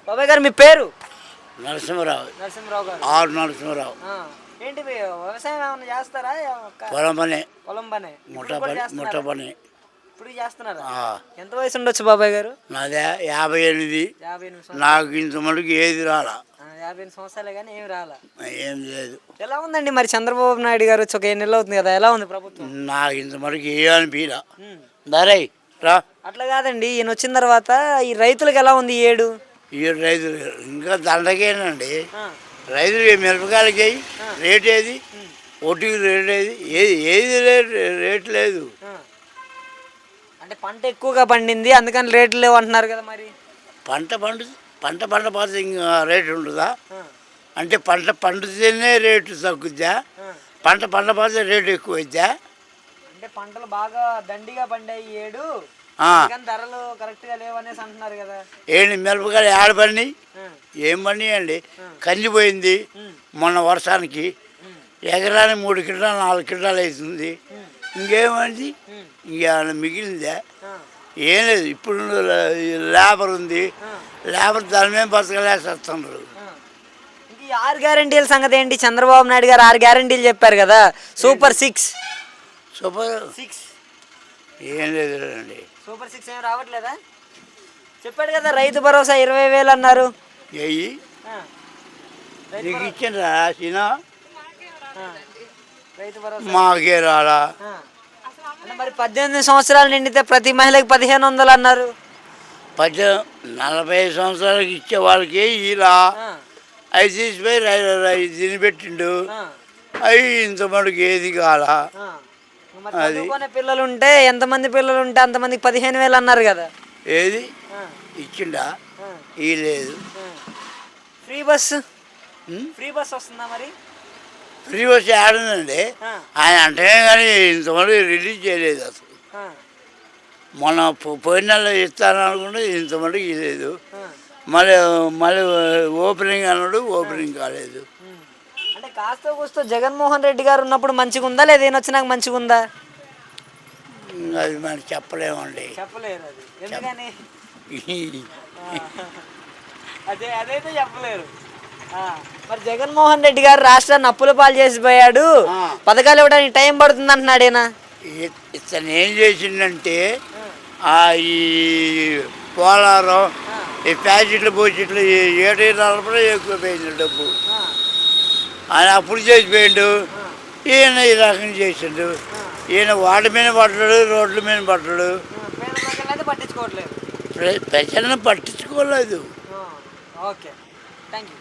బాబాయ్ గారు మీ పేరు? నరసింహరావు. నరసింహరావు గారు. ఆరు నరసింహరావు. ఏంటి వ్యవసాయం ఏమైనా చేస్తారా? పొలం పని. పొలం పని. ముఠ పని. ఇప్పుడు చేస్తున్నారా? ఎంత వయసు ఉండొచ్చు బాబాయ్ గారు? నాదే 58. 58 నాకు ఇంత మటుకు ఏది రాలా. 58 సంవత్సరాలే కానీ ఏమి రాలా. ఏం లేదు. ఎలా ఉందండి మరి చంద్రబాబు నాయుడు గారు వచ్చి ఒక 7 నెలలు అవుతుంది కదా, ఎలా ఉంది ప్రభుత్వం? నాకు ఇంత మటుకు ఏ అనిపించలా. దరై రా. అట్లా కాదండి, ఈయన వచ్చిన తర్వాత ఈ రైతులకు ఎలా ఉంది ఈ రైతులు ఇంకా దండకేనండి. రైతులు మిరపకాయలకి రేట్ ఏది, ఒడ్డుకి రేట్ ఏది, ఏది రేట్ లేదు. అంటే పంట ఎక్కువగా పండింది అందుకని రేట్లు లేవు అంటున్నారు కదా. మరి పంట పండపోతే ఇంకా రేటు ఉంటుందా? అంటే పంట పండితేనే రేటు తగ్గుద్దా? పంట పండపోతే రేటు ఎక్కువ అవుద్దా? అంటే పంటలు బాగా దండిగా పండాయి ఈ ఏడు, ధరలు కరెక్ట్ గా లేవనేసి అంటున్నారు కదా. ఏంటి మిరపకాయలు ఏడ పండి? ఏం పండి అండి, కందిపోయింది మొన్న వర్షానికి. ఎకరానికి 3 క్వింటాలు 4 క్వింటాలు అవుతుంది. ఇంకేమంది? ఇంకేమైనా మిగిలిందా? ఏం లేదు. ఇప్పుడు లేబర్ ఉంది, లేబర్ దాని మీద బతకలేసేస్తున్నారు. ఈ 6 గ్యారెంటీల సంగతి ఏంటి? చంద్రబాబు నాయుడు గారు 6 గ్యారెంటీలు చెప్పారు కదా, సూపర్ 6. ఏం లేదు అండి. సూపర్ 6 ఏం రావట్లేదా? చెప్పాడు కదా, రైతు భరోసా 20,000 అన్నారు. నీకు ఇచ్చిండ్రా సీనా? రైతు భరోసా మాకే రాలా. మరి 18 సంవత్సరాలు నిండితే ప్రతి మహిళకి 1,500 అన్నారు. 45 సంవత్సరాలకి ఇచ్చే వాళ్ళకి ఇలా అవి తీసిపోయి దీన్ని పెట్టిండు. అవి ఇంత మటుకు ఏది కాలా. చదువుకునే పిల్లలు ఉంటే ఎంతమంది పిల్లలు ఉంటే అంతమందికి 15,000 అన్నారు కదా. ఏది ఇచ్చిండా? ఈ లేదు. ఫ్రీ బస్సు వస్తుందా? మరి ఫ్రీ బస్సు ఆడుందండి. ఆయన అంటే కానీ ఇంతమంది రిలీజ్ చేయలేదు అసలు. మొన్న పోయిన నెలలో ఇస్తాను అనుకుంటే ఇంతమందికి ఇవ్వలేదు. మళ్ళీ ఓపెనింగ్ అన్నాడు, ఓపెనింగ్ కాలేదు. అంటే కాస్త కూస్తో జగన్మోహన్ రెడ్డి గారు ఉన్నప్పుడు మంచిగా ఉందా లేదా ఈయన వచ్చినాక మంచిగా ఉందా? అది మనం చెప్పలేమండి. చెప్పలేరు అది ఎందుకని? అదైతే చెప్పలేరు. మరి జగన్మోహన్ రెడ్డి గారు రాష్ట్రాన్ని అప్పుల పాలు చేసిపోయాడు, పథకాలు ఇవ్వడానికి టైం పడుతుంది అంటున్నాడు. ఇతను ఏం చేసిందంటే ఈ పోలారం ఈ ప్యాకెట్లు పోచెట్లు 740 ఎక్కువ పోయింది డబ్బు. ఆయన అప్పుడు చేసిపోయిండు. ఈయన ఈ రకంగా చేసిండు. ఈయన వాటి మీద పడ్డాడు, రోడ్ల మీద పడ్డాడు. ప్రజలను పట్టించుకోలేదు. Okay, thank you.